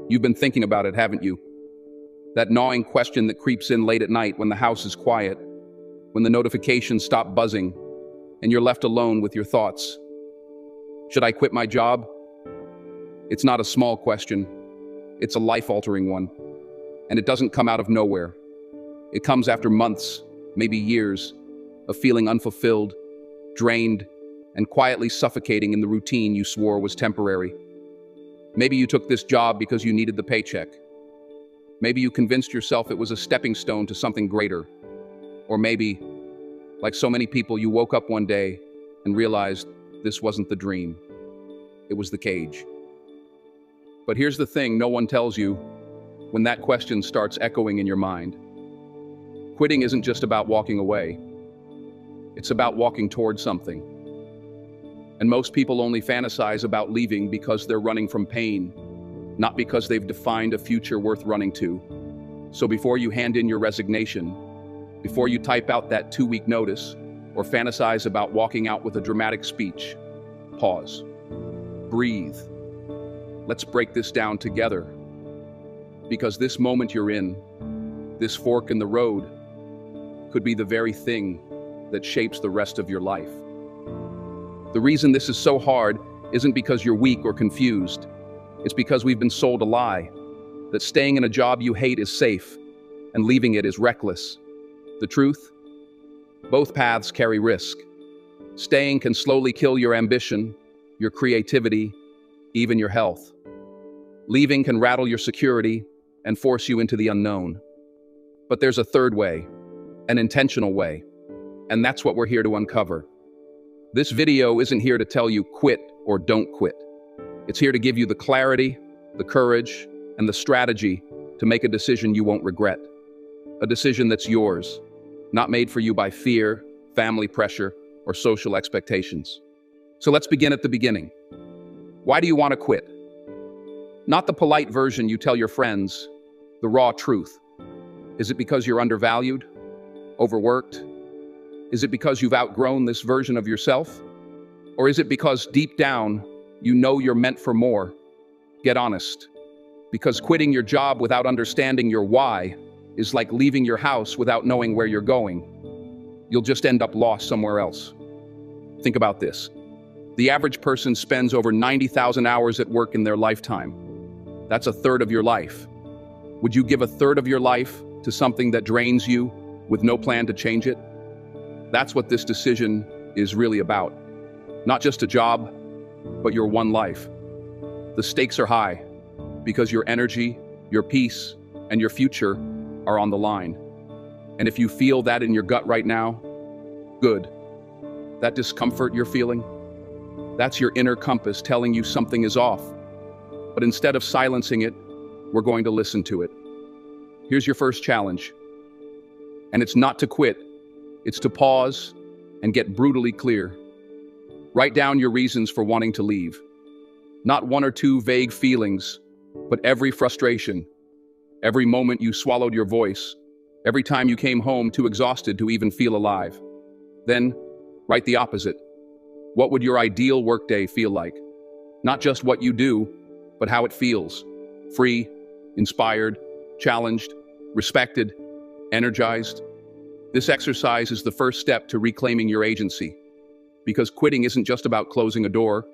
You've been thinking about it, haven't you? That gnawing question that creeps in late at night when the house is quiet, when the notifications stop buzzing, and you're left alone with your thoughts. Should I quit my job? It's not a small question. It's a life-altering one. And it doesn't come out of nowhere. It comes after months, maybe years, of feeling unfulfilled, drained, and quietly suffocating in the routine you swore was temporary. Maybe you took this job because you needed the paycheck. Maybe you convinced yourself it was a stepping stone to something greater. Or maybe, like so many people, you woke up one day and realized this wasn't the dream. It was the cage. But here's the thing no one tells you when that question starts echoing in your mind. Quitting isn't just about walking away. It's about walking towards something. And most people only fantasize about leaving because they're running from pain, not because they've defined a future worth running to. So before you hand in your resignation, before you type out that 2-week notice, or fantasize about walking out with a dramatic speech, pause. Breathe. Let's break this down together. Because this moment you're in, this fork in the road, could be the very thing that shapes the rest of your life. The reason this is so hard isn't because you're weak or confused. It's because we've been sold a lie, that staying in a job you hate is safe, and leaving it is reckless. The truth? Both paths carry risk. Staying can slowly kill your ambition, your creativity, even your health. Leaving can rattle your security and force you into the unknown. But there's a third way, an intentional way, and that's what we're here to uncover. This video isn't here to tell you quit or don't quit. It's here to give you the clarity, the courage, and the strategy to make a decision you won't regret. A decision that's yours, not made for you by fear, family pressure, or social expectations. So let's begin at the beginning. Why do you want to quit? Not the polite version you tell your friends, the raw truth. Is it because you're undervalued? Overworked? Is it because you've outgrown this version of yourself? Or is it because deep down, you know you're meant for more? Get honest. Because quitting your job without understanding your why is like leaving your house without knowing where you're going. You'll just end up lost somewhere else. Think about this. The average person spends over 90,000 hours at work in their lifetime. That's a third of your life. Would you give a third of your life to something that drains you with no plan to change it? That's what this decision is really about. Not just a job, but your one life. The stakes are high because your energy, your peace, and your future are on the line. And if you feel that in your gut right now, good. That discomfort you're feeling, that's your inner compass telling you something is off. But instead of silencing it, we're going to listen to it. Here's your first challenge. And it's not to quit. It's to pause and get brutally clear. Write down your reasons for wanting to leave. Not one or two vague feelings, but every frustration, every moment you swallowed your voice, every time you came home too exhausted to even feel alive. Then, write the opposite. What would your ideal workday feel like? Not just what you do, but how it feels. Free, inspired, challenged, respected, energized. This exercise is the first step to reclaiming your agency. Because quitting isn't just about closing a door,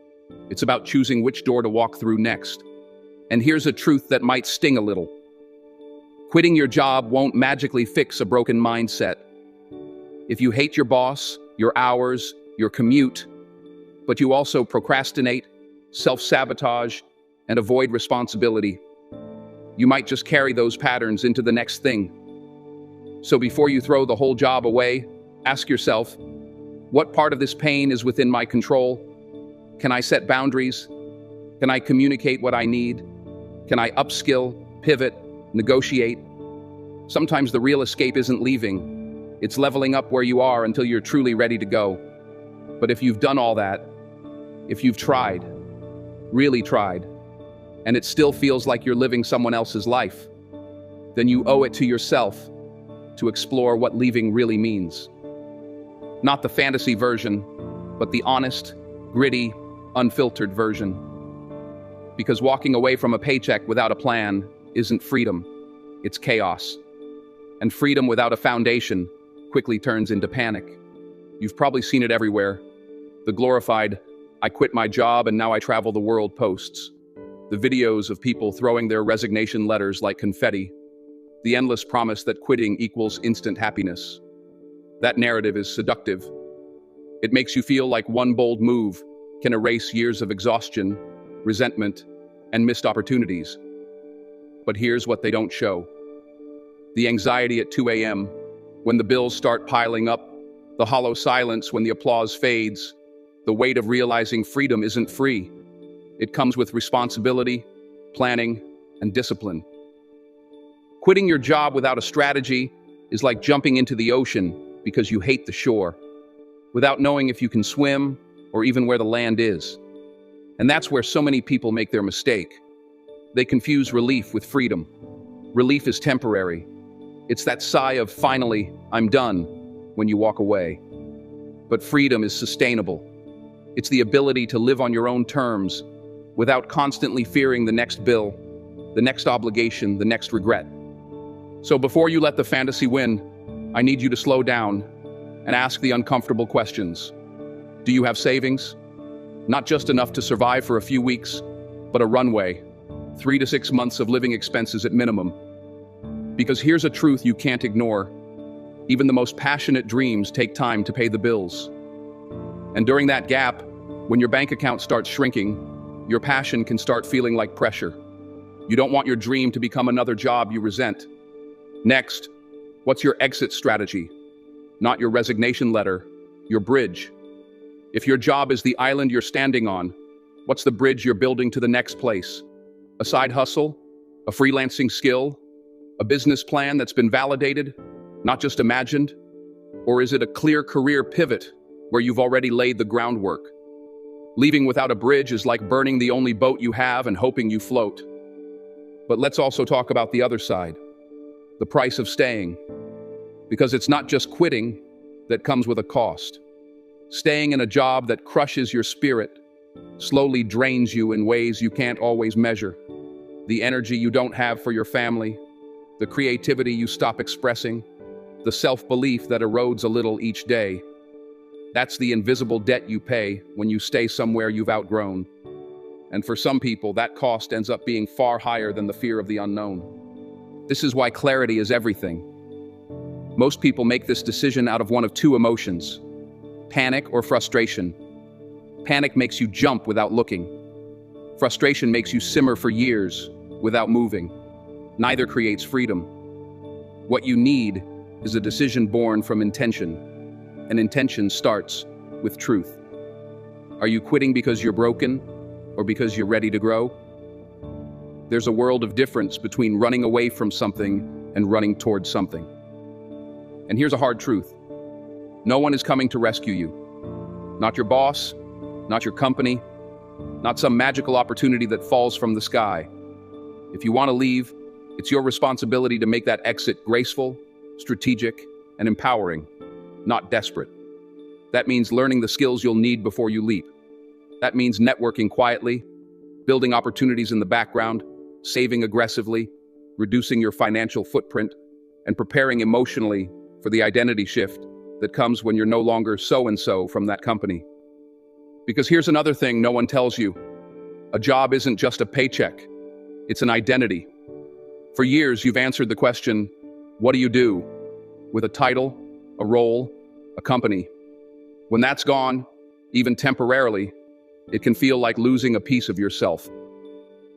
it's about choosing which door to walk through next. And here's a truth that might sting a little. Quitting your job won't magically fix a broken mindset. If you hate your boss, your hours, your commute, but you also procrastinate, self-sabotage, and avoid responsibility, you might just carry those patterns into the next thing. So before you throw the whole job away, ask yourself, what part of this pain is within my control? Can I set boundaries? Can I communicate what I need? Can I upskill, pivot, negotiate? Sometimes the real escape isn't leaving. It's leveling up where you are until you're truly ready to go. But if you've done all that, if you've tried, really tried, and it still feels like you're living someone else's life, then you owe it to yourself to explore what leaving really means. Not the fantasy version, but the honest, gritty, unfiltered version. Because walking away from a paycheck without a plan isn't freedom, it's chaos. And freedom without a foundation quickly turns into panic. You've probably seen it everywhere. The glorified, "I quit my job and now I travel the world" posts. The videos of people throwing their resignation letters like confetti. The endless promise that quitting equals instant happiness. That narrative is seductive. It makes you feel like one bold move can erase years of exhaustion, resentment, and missed opportunities. But here's what they don't show. The anxiety at 2 a.m., when the bills start piling up, the hollow silence when the applause fades, the weight of realizing freedom isn't free. It comes with responsibility, planning, and discipline. Quitting your job without a strategy is like jumping into the ocean because you hate the shore, without knowing if you can swim or even where the land is. And that's where so many people make their mistake. They confuse relief with freedom. Relief is temporary. It's that sigh of "finally, I'm done" when you walk away. But freedom is sustainable. It's the ability to live on your own terms without constantly fearing the next bill, the next obligation, the next regret. So before you let the fantasy win, I need you to slow down and ask the uncomfortable questions. Do you have savings? Not just enough to survive for a few weeks, but a runway, 3 to 6 months of living expenses at minimum. Because here's a truth you can't ignore. Even the most passionate dreams take time to pay the bills. And during that gap, when your bank account starts shrinking, your passion can start feeling like pressure. You don't want your dream to become another job you resent. Next, what's your exit strategy? Not your resignation letter, your bridge. If your job is the island you're standing on, what's the bridge you're building to the next place? A side hustle? A freelancing skill? A business plan that's been validated, not just imagined? Or is it a clear career pivot where you've already laid the groundwork? Leaving without a bridge is like burning the only boat you have and hoping you float. But let's also talk about the other side, the price of staying. Because it's not just quitting that comes with a cost. Staying in a job that crushes your spirit, slowly drains you in ways you can't always measure. The energy you don't have for your family, the creativity you stop expressing, the self-belief that erodes a little each day. That's the invisible debt you pay when you stay somewhere you've outgrown. And for some people, that cost ends up being far higher than the fear of the unknown. This is why clarity is everything. Most people make this decision out of one of two emotions: panic or frustration. Panic makes you jump without looking. Frustration makes you simmer for years without moving. Neither creates freedom. What you need is a decision born from intention. And intention starts with truth. Are you quitting because you're broken or because you're ready to grow? There's a world of difference between running away from something and running towards something. And here's a hard truth. No one is coming to rescue you. Not your boss, not your company, not some magical opportunity that falls from the sky. If you want to leave, it's your responsibility to make that exit graceful, strategic, and empowering, not desperate. That means learning the skills you'll need before you leap. That means networking quietly, building opportunities in the background, saving aggressively, reducing your financial footprint, and preparing emotionally for the identity shift that comes when you're no longer so-and-so from that company. Because here's another thing no one tells you. A job isn't just a paycheck. It's an identity. For years, you've answered the question, what do you do? With a title, a role, a company. When that's gone, even temporarily, it can feel like losing a piece of yourself.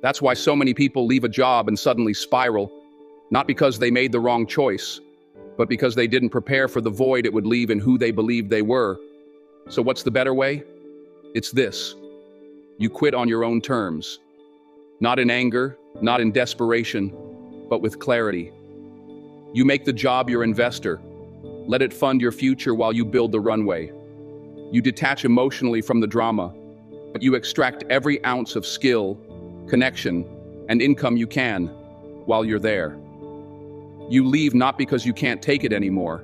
That's why so many people leave a job and suddenly spiral, not because they made the wrong choice, but because they didn't prepare for the void it would leave in who they believed they were. So what's the better way? It's this. You quit on your own terms. Not in anger, not in desperation, but with clarity. You make the job your investor. Let it fund your future while you build the runway. You detach emotionally from the drama, but you extract every ounce of skill, connection, and income you can while you're there. You leave not because you can't take it anymore,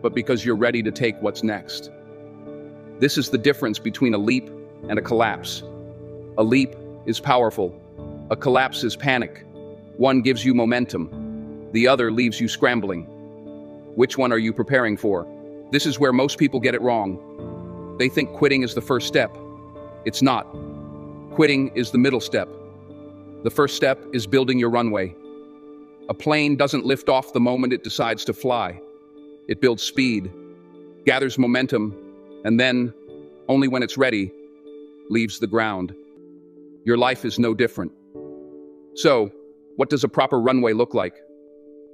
but because you're ready to take what's next. This is the difference between a leap and a collapse. A leap is powerful. A collapse is panic. One gives you momentum. The other leaves you scrambling. Which one are you preparing for? This is where most people get it wrong. They think quitting is the first step. It's not. Quitting is the middle step. The first step is building your runway. A plane doesn't lift off the moment it decides to fly. It builds speed, gathers momentum, and then, only when it's ready, leaves the ground. Your life is no different. So, what does a proper runway look like?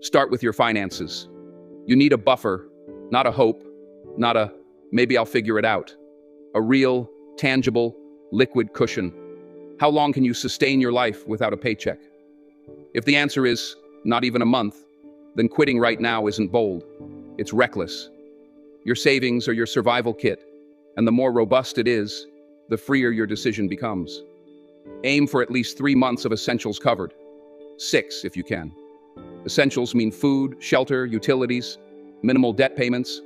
Start with your finances. You need a buffer, not a hope, not a maybe I'll figure it out. A real, tangible, liquid cushion. How long can you sustain your life without a paycheck? If the answer is not even a month, then quitting right now isn't bold. It's reckless. Your savings are your survival kit, and the more robust it is, the freer your decision becomes. Aim for at least 3 months of essentials covered. 6 if you can. Essentials mean food, shelter, utilities, minimal debt payments,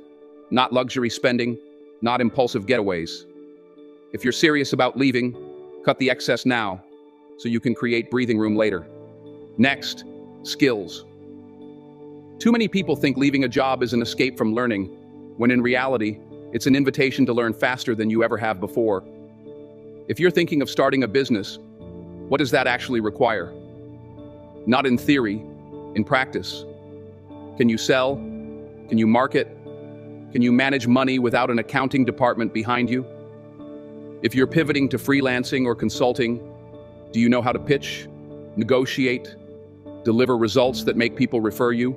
not luxury spending, not impulsive getaways. If you're serious about leaving, cut the excess now so you can create breathing room later. Next, skills. Too many people think leaving a job is an escape from learning, when in reality, it's an invitation to learn faster than you ever have before. If you're thinking of starting a business, what does that actually require? Not in theory, in practice. Can you sell? Can you market? Can you manage money without an accounting department behind you? If you're pivoting to freelancing or consulting, do you know how to pitch, negotiate, deliver results that make people refer you?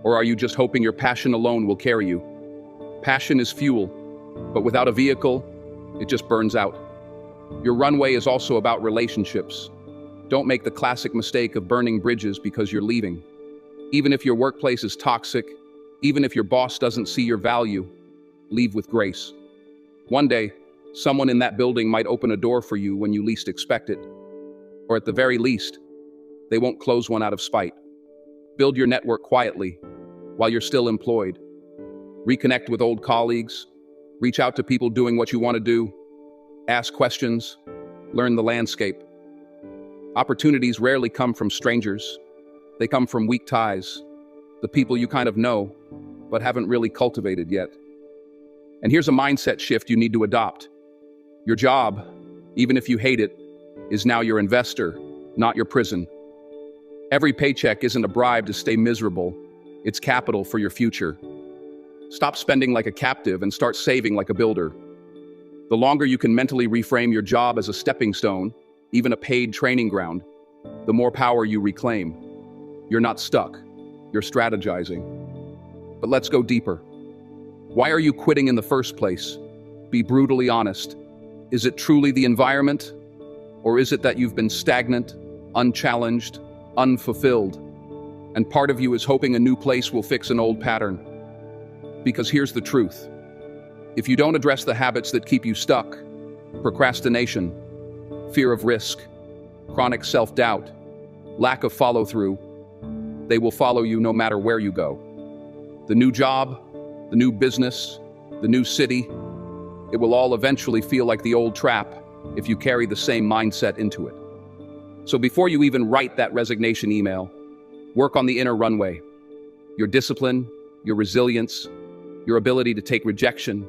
Or are you just hoping your passion alone will carry you? Passion is fuel, but without a vehicle, it just burns out. Your runway is also about relationships. Don't make the classic mistake of burning bridges because you're leaving. Even if your workplace is toxic, even if your boss doesn't see your value, leave with grace. One day, someone in that building might open a door for you when you least expect it. Or at the very least, they won't close one out of spite. Build your network quietly while you're still employed. Reconnect with old colleagues. Reach out to people doing what you want to do. Ask questions. Learn the landscape. Opportunities rarely come from strangers. They come from weak ties, the people you kind of know, but haven't really cultivated yet. And here's a mindset shift you need to adopt. Your job, even if you hate it, is now your investor, not your prison. Every paycheck isn't a bribe to stay miserable. It's capital for your future. Stop spending like a captive and start saving like a builder. The longer you can mentally reframe your job as a stepping stone, even a paid training ground, the more power you reclaim. You're not stuck. You're strategizing. But let's go deeper. Why are you quitting in the first place? Be brutally honest. Is it truly the environment? Or is it that you've been stagnant, unchallenged, unfulfilled, and part of you is hoping a new place will fix an old pattern? Because here's the truth. If you don't address the habits that keep you stuck, procrastination, fear of risk, chronic self-doubt, lack of follow-through, they will follow you no matter where you go. The new job, the new business, the new city, it will all eventually feel like the old trap if you carry the same mindset into it. So before you even write that resignation email, work on the inner runway. Your discipline, your resilience, your ability to take rejection,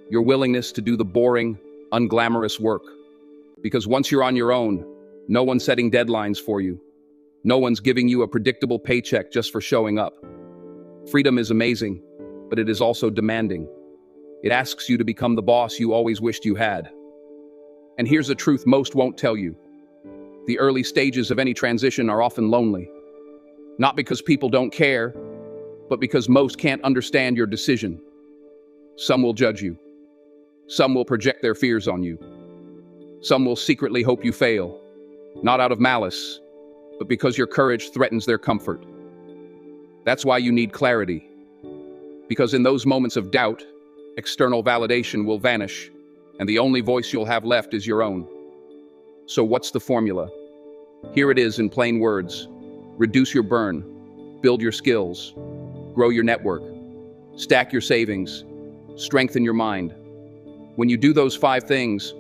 your willingness to do the boring, unglamorous work. Because once you're on your own, no one's setting deadlines for you. No one's giving you a predictable paycheck just for showing up. Freedom is amazing, but it is also demanding. It asks you to become the boss you always wished you had. And here's a truth most won't tell you. The early stages of any transition are often lonely. Not because people don't care, but because most can't understand your decision. Some will judge you. Some will project their fears on you. Some will secretly hope you fail, not out of malice, but because your courage threatens their comfort. That's why you need clarity. Because in those moments of doubt, external validation will vanish, and the only voice you'll have left is your own. So what's the formula? Here it is in plain words. Reduce your burn, build your skills, grow your network, stack your savings, strengthen your mind. When you do those 5 things,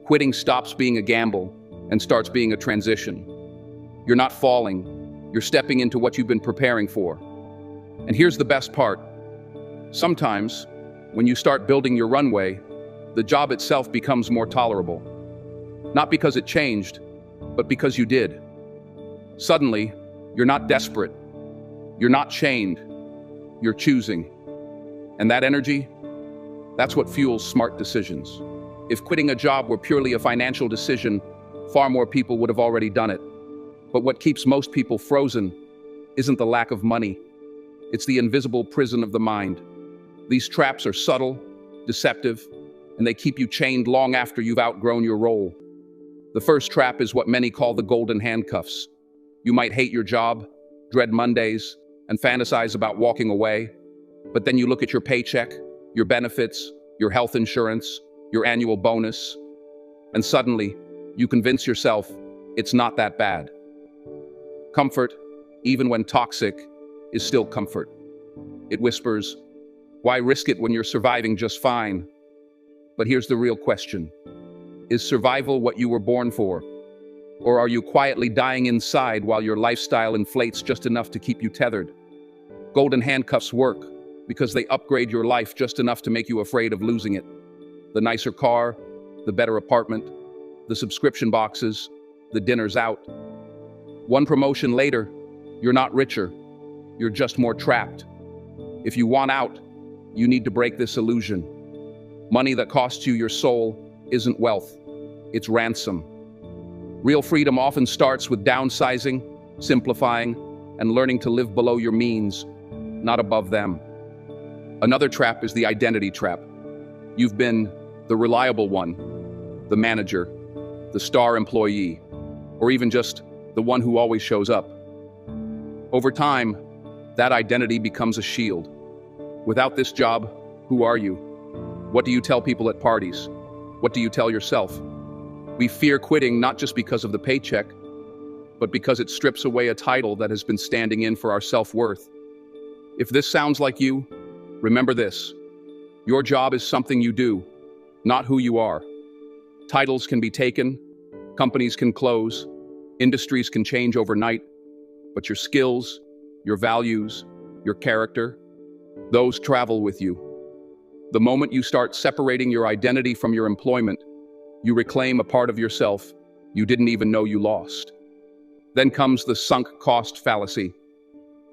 quitting stops being a gamble and starts being a transition. You're not falling, you're stepping into what you've been preparing for. And here's the best part. Sometimes, when you start building your runway, the job itself becomes more tolerable. Not because it changed, but because you did. Suddenly, you're not desperate. You're not chained. You're choosing. And that energy, that's what fuels smart decisions. If quitting a job were purely a financial decision, far more people would have already done it. But what keeps most people frozen isn't the lack of money. It's the invisible prison of the mind. These traps are subtle, deceptive, and they keep you chained long after you've outgrown your role. The first trap is what many call the golden handcuffs. You might hate your job, dread Mondays, and fantasize about walking away. But then you look at your paycheck, your benefits, your health insurance, your annual bonus, and suddenly you convince yourself it's not that bad. Comfort, even when toxic, is still comfort. It whispers, why risk it when you're surviving just fine? But here's the real question. Is survival what you were born for? Or are you quietly dying inside while your lifestyle inflates just enough to keep you tethered? Golden handcuffs work because they upgrade your life just enough to make you afraid of losing it. The nicer car, the better apartment, the subscription boxes, the dinners out. One promotion later, you're not richer, you're just more trapped. If you want out, you need to break this illusion. Money that costs you your soul isn't wealth, it's ransom. Real freedom often starts with downsizing, simplifying, and learning to live below your means, not above them. Another trap is the identity trap. You've been the reliable one, the manager, the star employee, or even just the one who always shows up. Over time, that identity becomes a shield. Without this job, who are you? What do you tell people at parties? What do you tell yourself? We fear quitting not just because of the paycheck, but because it strips away a title that has been standing in for our self-worth. If this sounds like you, remember this. Your job is something you do, not who you are. Titles can be taken, companies can close, industries can change overnight, but your skills, your values, your character, those travel with you. The moment you start separating your identity from your employment, you reclaim a part of yourself you didn't even know you lost. Then comes the sunk cost fallacy.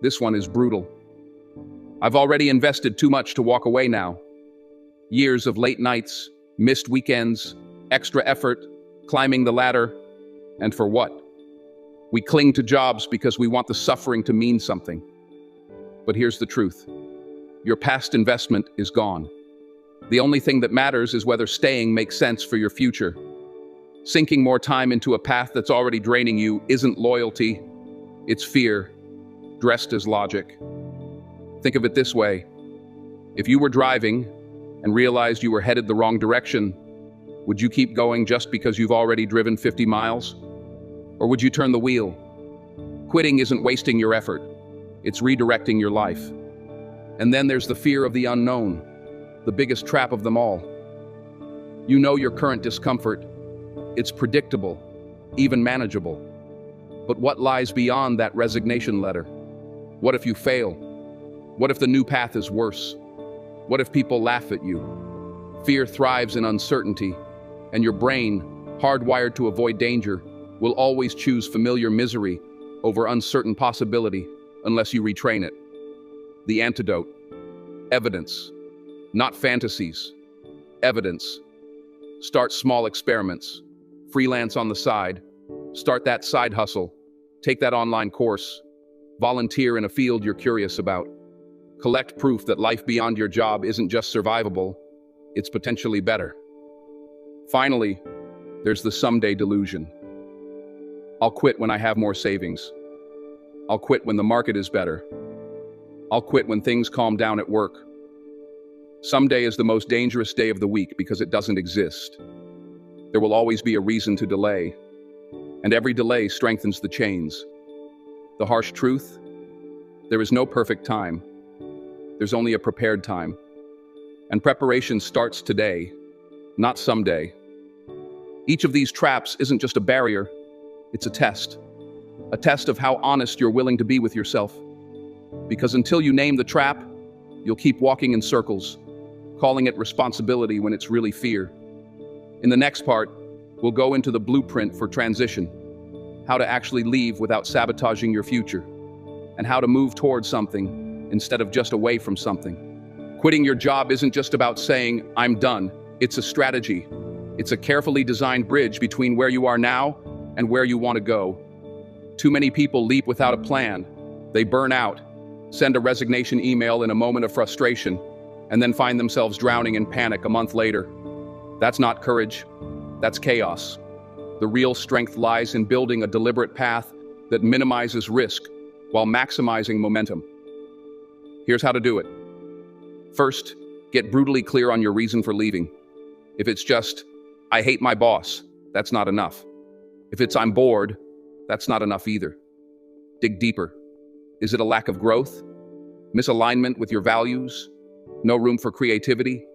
This one is brutal. I've already invested too much to walk away now. Years of late nights, missed weekends, extra effort, climbing the ladder, and for what? We cling to jobs because we want the suffering to mean something. But here's the truth. Your past investment is gone. The only thing that matters is whether staying makes sense for your future. Sinking more time into a path that's already draining you isn't loyalty, it's fear, dressed as logic. Think of it this way. If you were driving and realized you were headed the wrong direction, would you keep going just because you've already driven 50 miles? Or would you turn the wheel? Quitting isn't wasting your effort, it's redirecting your life. And then there's the fear of the unknown, the biggest trap of them all. You know your current discomfort. It's predictable, even manageable. But what lies beyond that resignation letter? What if you fail? What if the new path is worse? What if people laugh at you? Fear thrives in uncertainty, and your brain, hardwired to avoid danger, will always choose familiar misery over uncertain possibility unless you retrain it. The antidote: evidence. Not fantasies. Evidence. Start small experiments. Freelance on the side. Start that side hustle. Take that online course. Volunteer in a field you're curious about. Collect proof that life beyond your job isn't just survivable, it's potentially better. Finally, there's the someday delusion. I'll quit when I have more savings. I'll quit when the market is better. I'll quit when things calm down at work. Someday is the most dangerous day of the week because it doesn't exist. There will always be a reason to delay, and every delay strengthens the chains. The harsh truth? There is no perfect time. There's only a prepared time. And preparation starts today, not someday. Each of these traps isn't just a barrier, it's a test. A test of how honest you're willing to be with yourself. Because until you name the trap, you'll keep walking in circles, calling it responsibility when it's really fear. In the next part, we'll go into the blueprint for transition, how to actually leave without sabotaging your future, and how to move towards something instead of just away from something. Quitting your job isn't just about saying, "I'm done." It's a strategy. It's a carefully designed bridge between where you are now and where you want to go. Too many people leap without a plan. They burn out, send a resignation email in a moment of frustration, and then find themselves drowning in panic a month later. That's not courage. That's chaos. The real strength lies in building a deliberate path that minimizes risk while maximizing momentum. Here's how to do it. First, get brutally clear on your reason for leaving. If it's just, "I hate my boss," that's not enough. If it's, "I'm bored," that's not enough either. Dig deeper. Is it a lack of growth? Misalignment with your values? No room for creativity?